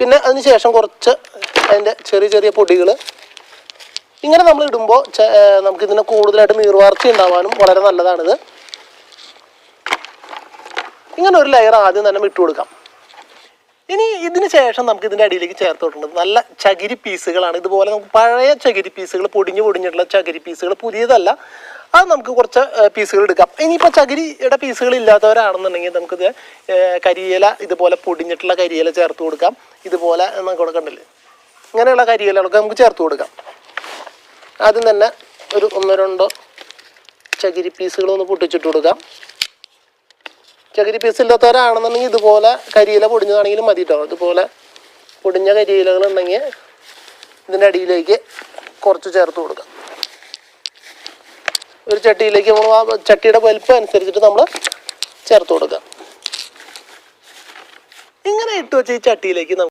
പിന്നെ അതിന് ശേഷം കുറച്ച് അതിൻ്റെ ചെറിയ ചെറിയ പൊടികൾ. ഇങ്ങനെ നമ്മൾ ഇടുമ്പോൾ നമുക്കിതിന് കൂടുതലായിട്ട് നീർവാർച്ച ഉണ്ടാവാനും വളരെ നല്ലതാണിത്. ഇങ്ങനെ ഒരു ലെയർ ആദ്യം തന്നെ ഇട്ട് കൊടുക്കാം. ഇനി ഇതിന് ശേഷം നമുക്ക് ഇതിൻ്റെ അടിയിലേക്ക് ചേർത്ത് കൊടുക്കുന്നത് നല്ല ചകിരി പീസുകളാണ്. ഇതുപോലെ നമുക്ക് പഴയ ചകിരി പീസുകൾ, പൊടിഞ്ഞിട്ടുള്ള ചകിരി പീസുകൾ, പുതിയതല്ല. അത് നമുക്ക് കുറച്ച് പീസുകൾ എടുക്കാം. ഇനിയിപ്പോൾ ചകിരിയുടെ പീസുകൾ ഇല്ലാത്തവരാണെന്നുണ്ടെങ്കിൽ നമുക്കിത് കരിയില, ഇതുപോലെ പൊടിഞ്ഞിട്ടുള്ള കരിയില ചേർത്ത് കൊടുക്കാം. ഇതുപോലെ നമുക്ക് ഇവിടെ കണ്ടില്ലേ, ഇങ്ങനെയുള്ള കരിയിലകളൊക്കെ നമുക്ക് ചേർത്ത് കൊടുക്കാം. ആദ്യം തന്നെ ഒരു 1-2 ചകിരി പീസുകളൊന്ന് പൊട്ടിച്ചിട്ട് കൊടുക്കാം. ചകിരി പീസ് ഇല്ലാത്തവരാണെന്നുണ്ടെങ്കിൽ ഇതുപോലെ കരിയില പൊടിഞ്ഞതാണെങ്കിലും മതി കേട്ടോ. ഇതുപോലെ പൊടിഞ്ഞ കരിയിലകളുണ്ടെങ്കിൽ ഇതിൻ്റെ അടിയിലേക്ക് കുറച്ച് ചേർത്ത് കൊടുക്കാം. ഒരു ചട്ടിയിലേക്ക് നമ്മൾ ആ ചട്ടിയുടെ വലിപ്പം അനുസരിച്ചിട്ട് നമ്മൾ ചേർത്ത് കൊടുക്കാം. ഇങ്ങനെ ഇട്ട് വെച്ച ഈ ചട്ടിയിലേക്ക്